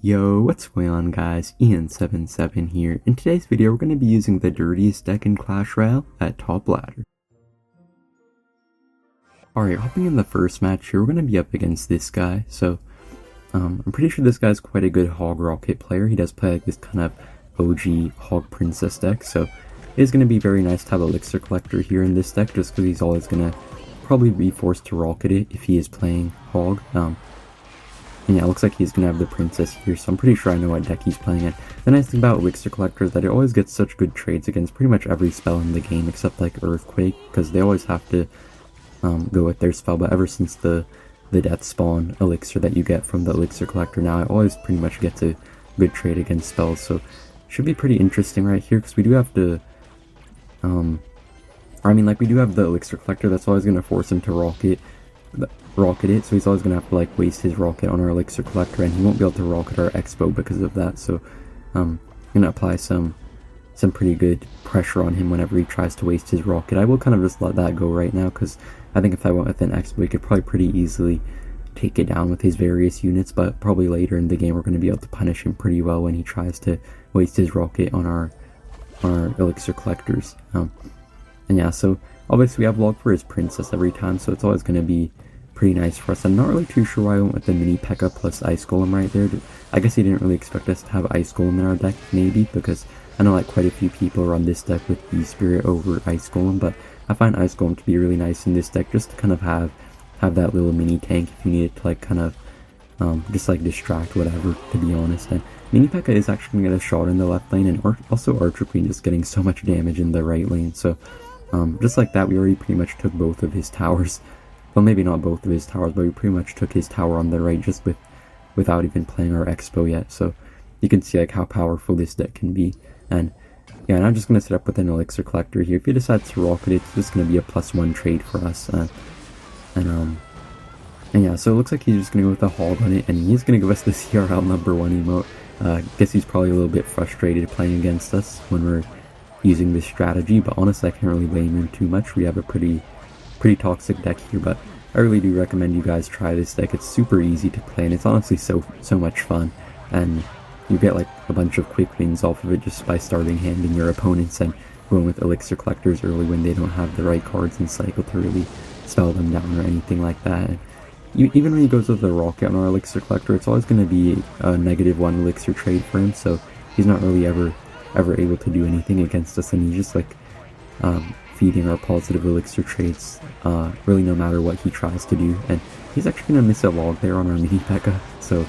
Yo, what's going on guys, Ian77 here. In today's video we're going to be using the dirtiest deck in Clash Royale at top ladder. Alright, hopping in the first match here, we're going to be up against this guy. So, I'm pretty sure this guy's quite a good Hog Rocket player. He does play like this kind of OG Hog Princess deck, so it is going to be very nice to have Elixir Collector here in this deck, just because he's always going to probably be forced to rocket it if he is playing Hog. And yeah, it looks like he's going to have the Princess here, so I'm pretty sure I know what deck he's playing in. The nice thing about Elixir Collector is that it always gets such good trades against pretty much every spell in the game except like Earthquake, because they always have to go with their spell. But ever since the Death Spawn Elixir that you get from the Elixir Collector now, I always pretty much get to good trade against spells, so should be pretty interesting right here, because we do have to, we do have the Elixir Collector that's always going to force him to rocket it, so he's always going to have to like waste his rocket on our Elixir Collector, and he won't be able to rocket our Xbow because of that. So I'm going to apply some pretty good pressure on him whenever he tries to waste his rocket. I will kind of just let that go right now, because I think if I went with an Xbow, we could probably pretty easily take it down with his various units, but probably later in the game we're going to be able to punish him pretty well when he tries to waste his rocket on our Elixir Collectors. And yeah, so obviously we have log for his Princess every time, so it's always going to be pretty nice for us. I'm not really too sure why I went with the Mini Pekka plus Ice Golem right there. I guess he didn't really expect us to have Ice Golem in our deck, maybe, because I know like quite a few people run this deck with Beast Spirit over Ice Golem, but I find Ice Golem to be really nice in this deck, just to kind of have that little mini tank if you need it to like kind of just like distract whatever, to be honest. And Mini Pekka is actually going to get a shot in the left lane, and also Archer Queen is getting so much damage in the right lane, so just like that we already pretty much took both of his towers. Well, maybe not both of his towers, but we pretty much took his tower on the right just without even playing our Xbow yet. So you can see like how powerful this deck can be. And yeah, and I'm just going to set up with an Elixir Collector here. If he decides to rocket it, it's just going to be a +1 trade for us. And yeah, so it looks like he's just going to go with a Hog on it, and he's going to give us the CRL #1 emote. Guess he's probably a little bit frustrated playing against us when we're using this strategy, but honestly I can't really blame him too much. We have a pretty toxic deck here, but I really do recommend you guys try this deck. It's super easy to play, and it's honestly so much fun, and you get like a bunch of quick wins off of it just by starting handing your opponents and going with Elixir Collectors early when they don't have the right cards in cycle to really spell them down or anything like that. And even when he goes with the rocket on our Elixir Collector, it's always going to be a -1 Elixir trade for him, so he's not really ever able to do anything against us, and he's just like feeding our positive Elixir trades really no matter what he tries to do. And he's actually going to miss a log there on our Mini Pekka, so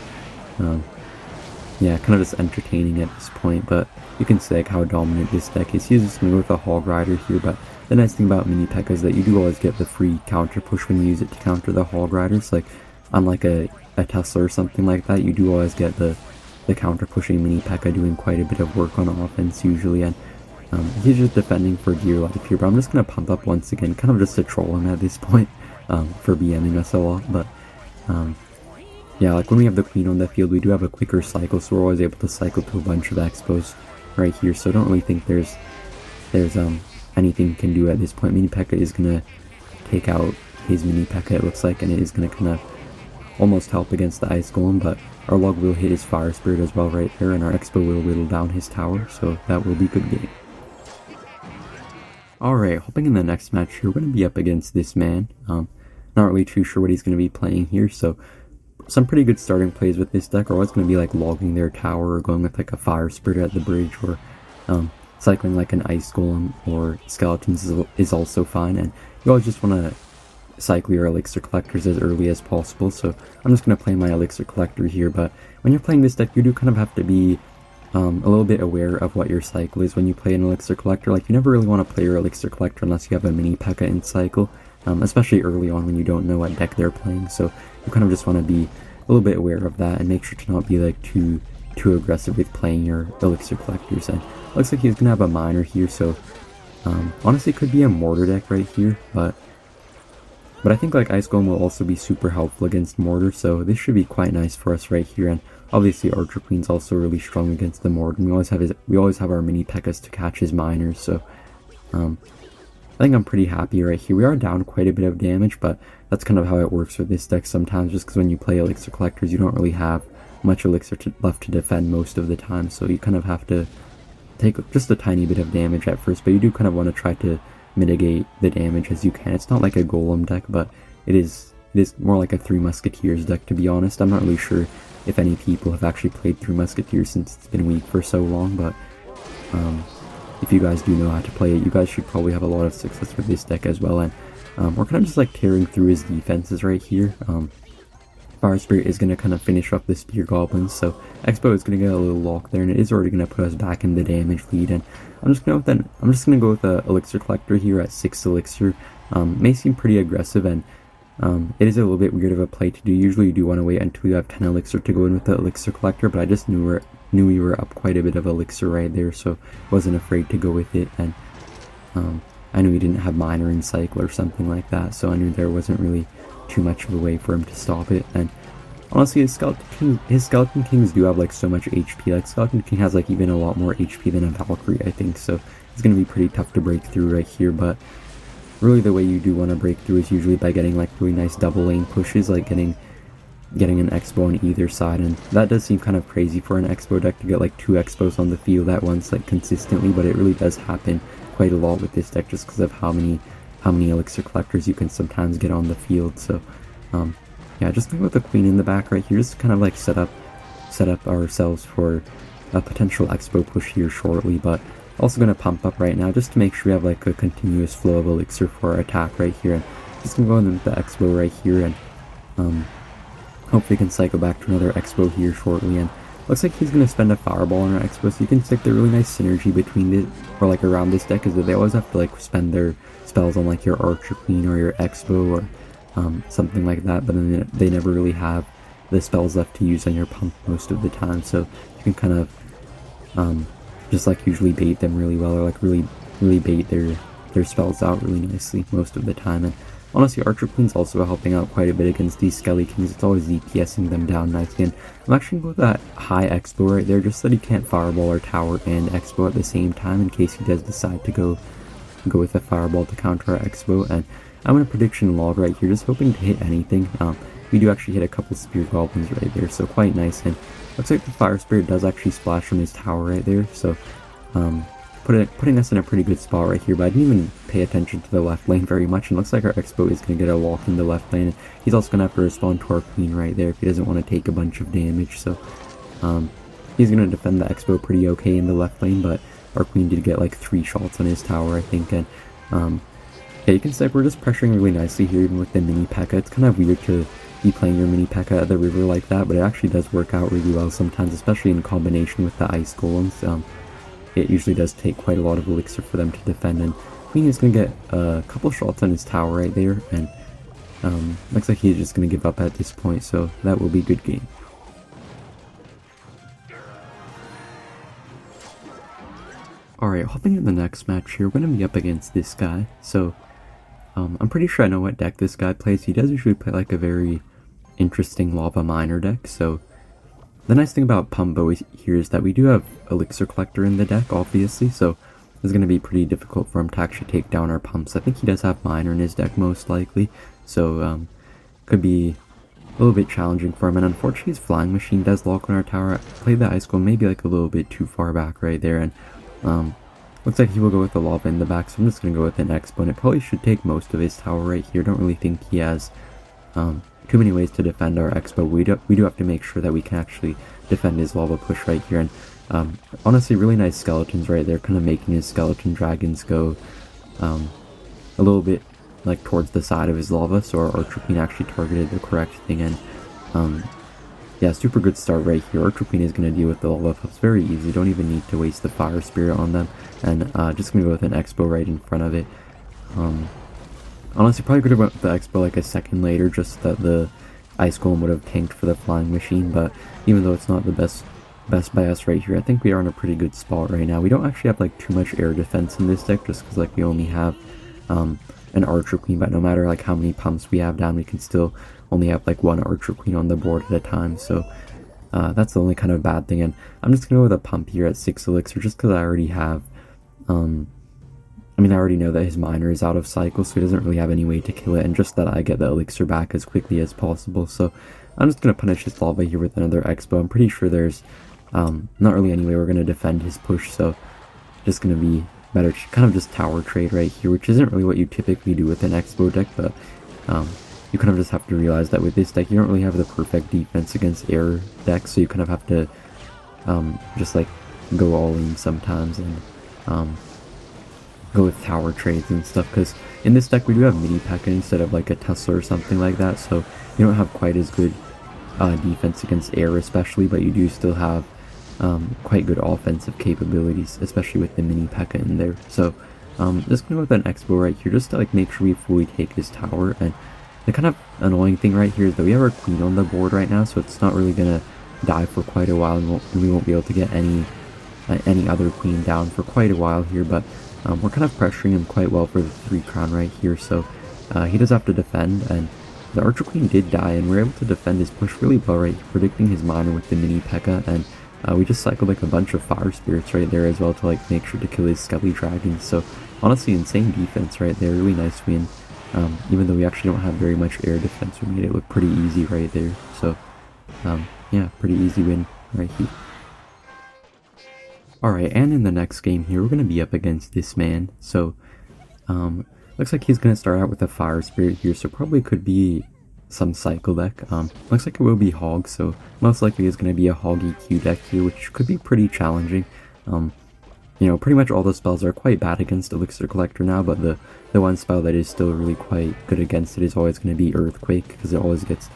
yeah, kind of just entertaining at this point, but you can see like how dominant this deck is. He's just going to go with a Hog Rider here, but the nice thing about Mini Pekka is that you do always get the free counter push when you use it to counter the Hog Riders. Like unlike a Tesla or something like that, you do always get the counter pushing Mini Pekka doing quite a bit of work on offense usually. And he's just defending for dear life here, but I'm just going to pump up once again, kind of just to troll him at this point, for BMing us a lot. But yeah, like when we have the Queen on the field, we do have a quicker cycle, so we're always able to cycle to a bunch of Xbows right here, so I don't really think there's anything we can do at this point. Mini Pekka is going to take out his Mini Pekka, it looks like, and it is going to kind of almost help against the Ice Golem, but our log will hit his Fire Spirit as well right there, and our Xbow will whittle down his tower, so that will be good game. Alright, hopping in the next match here, we're going to be up against this man. Not really too sure what he's going to be playing here, so some pretty good starting plays with this deck are always going to be like logging their tower, or going with like a Fire Spirit at the bridge, or cycling like an Ice Golem or Skeletons is also fine, and you always just want to cycle your Elixir Collectors as early as possible. So I'm just going to play my Elixir Collector here, but when you're playing this deck you do kind of have to be a little bit aware of what your cycle is when you play an Elixir Collector. Like you never really want to play your Elixir Collector unless you have a Mini Pekka in cycle, especially early on when you don't know what deck they're playing, so you kind of just want to be a little bit aware of that and make sure to not be like too aggressive with playing your Elixir Collectors. And looks like he's going to have a Miner here, so honestly it could be a Mortar deck right here, but I think like Ice Golem will also be super helpful against Mortar, so this should be quite nice for us right here. And obviously Archer Queen's also really strong against the Mortar, and we always have our Mini Pekkas to catch his Miners, so I think I'm pretty happy right here. We are down quite a bit of damage, but that's kind of how it works with this deck sometimes, just because when you play Elixir Collectors you don't really have much elixir left to defend most of the time, so you kind of have to take just a tiny bit of damage at first, but you do kind of want to try to mitigate the damage as you can. It's not like a golem deck, but it is more like a Three Musketeers deck, to be honest. I'm not really sure if any people have actually played Three Musketeers since it's been weak for so long, but if you guys do know how to play it, you guys should probably have a lot of success with this deck as well. And we're kind of just like tearing through his defenses right here. Fire Spirit is going to kind of finish off the Spear Goblins, so Xbow is going to get a little lock there, and it is already going to put us back in the damage lead. And I'm just going to go with the Elixir Collector here at 6 Elixir. May seem pretty aggressive, and it is a little bit weird of a play to do. Usually you do want to wait until you have 10 Elixir to go in with the Elixir Collector, but I just knew we were up quite a bit of Elixir right there, so wasn't afraid to go with it. And I knew he didn't have Miner in Cycle or something like that, so I knew there wasn't really too much of a way for him to stop it. And honestly, his Skeleton Kings do have like so much HP. Like Skeleton King has like even a lot more HP than a Valkyrie, I think, so it's going to be pretty tough to break through right here. But really the way you do want to break through is usually by getting like really nice double lane pushes, like getting an Xbow on either side. And that does seem kind of crazy for an Xbow deck to get like 2 Xbows on the field at once, like consistently, but it really does happen quite a lot with this deck just because of how many Elixir Collectors you can sometimes get on the field. So yeah, just think with the Queen in the back right here, just kind of like set up ourselves for a potential Xbow push here shortly, but also going to pump up right now just to make sure we have like a continuous flow of Elixir for our attack right here. And just going to go in with the Xbow right here, and hopefully we can cycle back to another Xbow here shortly. And looks like he's going to spend a Fireball on our Xbow, so you can see like the really nice synergy between it, or like around this deck, is that they always have to like spend their spells on like your Archer Queen or your Xbow or something like that, but then they never really have the spells left to use on your pump most of the time, so you can kind of just like usually bait them really well, or like really bait their spells out really nicely most of the time. And honestly, Archer Queen's also helping out quite a bit against these Skelly Kings. It's always DPSing them down nicely, and I'm actually going to go with that high Xbow right there just so that he can't Fireball or Tower and Xbow at the same time in case he does decide to go with a Fireball to counter our Xbow. And I'm going to prediction log right here, just hoping to hit anything. We do actually hit a couple Spear Goblins right there, so quite nice. And looks like the Fire Spirit does actually splash from his tower right there, so putting us in a pretty good spot right here. But I didn't even pay attention to the left lane very much, and looks like our Xbow is going to get a lock in the left lane. And he's also going to have to respond to our Queen right there if he doesn't want to take a bunch of damage, so he's going to defend the Xbow pretty okay in the left lane, but our Queen did get like 3 shots on his tower, I think. And yeah, you can see like we're just pressuring really nicely here, even with the Mini Pekka. It's kind of weird to be playing your Mini Pekka at the river like that, but it actually does work out really well sometimes, especially in combination with the Ice Golems. It usually does take quite a lot of Elixir for them to defend, and Queen is going to get a couple shots on his tower right there, and looks like he's just going to give up at this point, so that will be a good game. Alright, hopping in the next match here, we're going to be up against this guy. So I'm pretty sure I know what deck this guy plays. He does usually play like a very interesting Lava Miner deck. So the nice thing about Pumbo here is that we do have Elixir Collector in the deck, obviously, so it's going to be pretty difficult for him to actually take down our pumps. I think he does have Miner in his deck most likely, so could be a little bit challenging for him. And unfortunately his Flying Machine does lock on our tower. I played the Ice Golem maybe like a little bit too far back right there, and looks like he will go with the Lava in the back, so I'm just going to go with an Xbow, and it probably should take most of his tower right here. Don't really think he has too many ways to defend our Xbow. We do have to make sure that we can actually defend his Lava push right here. And honestly, really nice skeletons right there, kind of making his skeleton dragons go a little bit like towards the side of his Lava, so our Archer Queen actually targeted the correct thing. And yeah, super good start right here. Archer Queen is going to deal with the Lava pups very easy. Don't even need to waste the Fire Spirit on them. And just going to go with an Xbow right in front of it. Honestly, probably could have went with the Xbow like a second later, just that the Ice Golem would have tanked for the Flying Machine. But even though it's not the best by us right here, I think we are in a pretty good spot right now. We don't actually have like too much air defense in this deck, just because like we only have an Archer Queen. But no matter like how many pumps we have down, we can still only have like 1 Archer Queen on the board at a time, so that's the only kind of bad thing. And I'm just gonna go with a pump here at 6 Elixir, just because I already have I mean, I already know that his Miner is out of cycle, so he doesn't really have any way to kill it, and just that I get the Elixir back as quickly as possible. So I'm just going to punish his lava here with another Xbow. I'm pretty sure there's not really any way we're going to defend his push, so just going to be better to kind of just tower trade right here, which isn't really what you typically do with an Xbow deck, but you kind of just have to realize that with this deck you don't really have the perfect defense against air decks, so you kind of have to just like go all in sometimes and go with tower trades and stuff, because in this deck we do have Mini Pekka instead of like a Tesla or something like that, so you don't have quite as good defense against air especially, but you do still have quite good offensive capabilities, especially with the Mini Pekka in there. So just gonna go with an Xbow right here just to like make sure we fully take his tower. And the kind of annoying thing right here is that we have our queen on the board right now, so it's not really gonna die for quite a while, and we won't be able to get any other queen down for quite a while here, but we're kind of pressuring him quite well for the 3 crown right here, so he does have to defend, and the Archer Queen did die, and we're able to defend his push really well right here, predicting his miner with the Mini Pekka, and we just cycled like a bunch of fire spirits right there as well to like make sure to kill his Skelly Dragons. So honestly, insane defense right there, really nice win. Even though we actually don't have very much air defense, we made it look pretty easy right there. So yeah, pretty easy win right here. Alright, and in the next game here, we're going to be up against this man. So looks like he's going to start out with a fire spirit here, so probably could be some cycle deck. Looks like it will be Hog, so most likely it's going to be a Hog EQ deck here, which could be pretty challenging. You know, pretty much all the spells are quite bad against Elixir Collector now, but the one spell that is still really quite good against it is always going to be Earthquake, because it always gets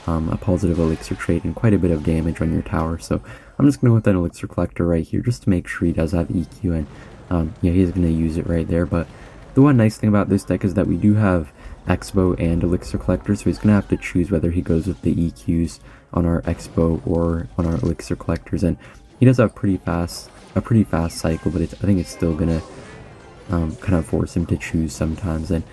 a positive Elixir trait and quite a bit of damage on your tower. So I'm just going to go with an Elixir Collector right here just to make sure he does have EQ, and yeah, he's going to use it right there. But the one nice thing about this deck is that we do have Xbow and Elixir Collector, so he's going to have to choose whether he goes with the EQs on our Xbow or on our Elixir Collectors, and he does have a pretty fast cycle, but I think it's still going to kind of force him to choose sometimes. And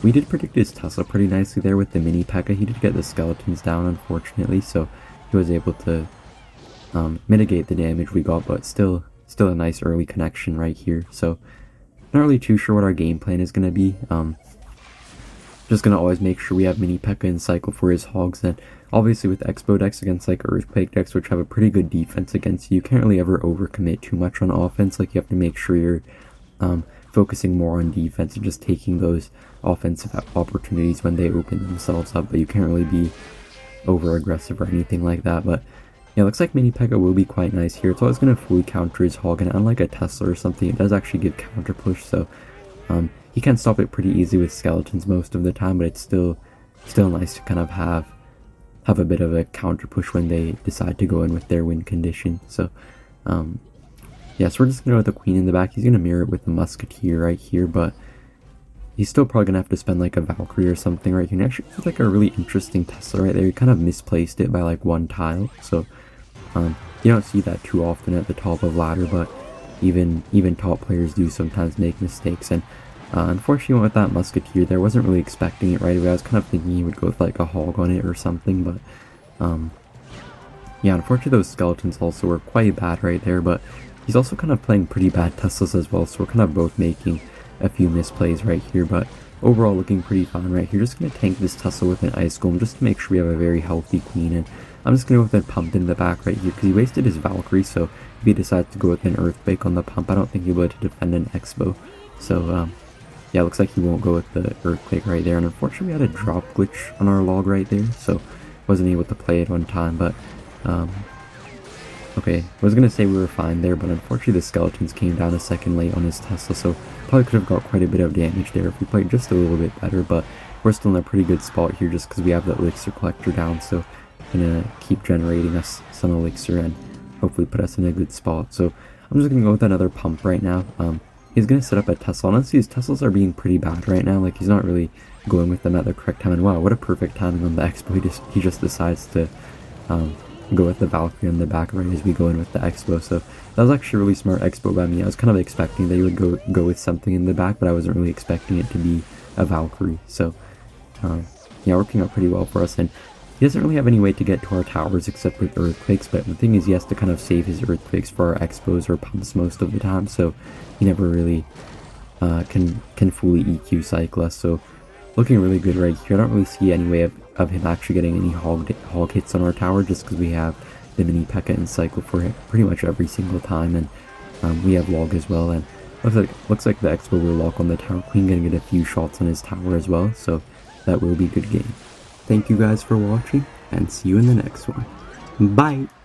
we did predict his Tesla pretty nicely there with the Mini Pekka. He did get the skeletons down, unfortunately, so he was able to mitigate the damage we got, but still a nice early connection right here. So not really too sure what our game plan is going to be. Just going to always make sure we have Mini Pekka in cycle for his Hogs, and obviously with Xbow decks against like Earthquake decks, which have a pretty good defense against you, you can't really ever overcommit too much on offense. Like, you have to make sure you're focusing more on defense and just taking those offensive opportunities when they open themselves up, but you can't really be over aggressive or anything like that. But yeah, looks like Mini Pekka will be quite nice here. It's always going to fully counter his Hog, and unlike a Tesla or something, it does actually give counter push, so he can stop it pretty easy with skeletons most of the time, but it's still nice to kind of have a bit of a counter push when they decide to go in with their win condition. So yeah, so we're just going to go with the Queen in the back. He's going to mirror it with the Musketeer right here, but he's still probably going to have to spend like a Valkyrie or something right here. And actually, it's like a really interesting Tesla right there. He kind of misplaced it by like 1 tile, so you don't see that too often at the top of ladder, but even top players do sometimes make mistakes. And unfortunately, went with that Musketeer there. Wasn't really expecting it right away. I was kind of thinking he would go with like a Hog on it or something, but yeah, unfortunately those skeletons also were quite bad right there, but he's also kind of playing pretty bad Teslas as well, so we're kind of both making a few misplays right here, but overall looking pretty fine right here. Just going to tank this Tesla with an Ice Golem just to make sure we have a very healthy Queen, and I'm just going to go with a Pump in the back right here because he wasted his Valkyrie, so if he decides to go with an Earthquake on the Pump, I don't think he'll be able to defend an Xbow. So yeah, looks like he won't go with the Earthquake right there, and unfortunately we had a drop glitch on our log right there, so wasn't able to play it on time. But okay, I was going to say we were fine there, but unfortunately the skeletons came down a second late on his Tesla, so probably could have got quite a bit of damage there if we played just a little bit better, but we're still in a pretty good spot here just because we have the Elixir Collector down, so gonna keep generating us some Elixir and hopefully put us in a good spot. So I'm just going to go with another Pump right now. He's going to set up a Tesla. Honestly, his Teslas are being pretty bad right now. Like, he's not really going with them at the correct time. And wow, what a perfect timing on the Xbow. He just decides to go with the Valkyrie on the back right as we go in with the Xbow. So that was actually a really smart Xbow by me. I was kind of expecting that he would go with something in the back, but I wasn't really expecting it to be a Valkyrie. So yeah, working out pretty well for us. And he doesn't really have any way to get to our towers except with Earthquakes, but the thing is he has to kind of save his Earthquakes for our Xbows or Pumps most of the time, so he never really can fully EQ cycle us. So looking really good right here. I don't really see any way of him actually getting any hog hits on our tower, just because we have the Mini Pekka in cycle for it pretty much every single time, and we have log as well, and looks like the Xbow will lock on the Tower Queen, gonna get a few shots on his tower as well, so that will be a good game. Thank you guys for watching, and see you in the next one. Bye!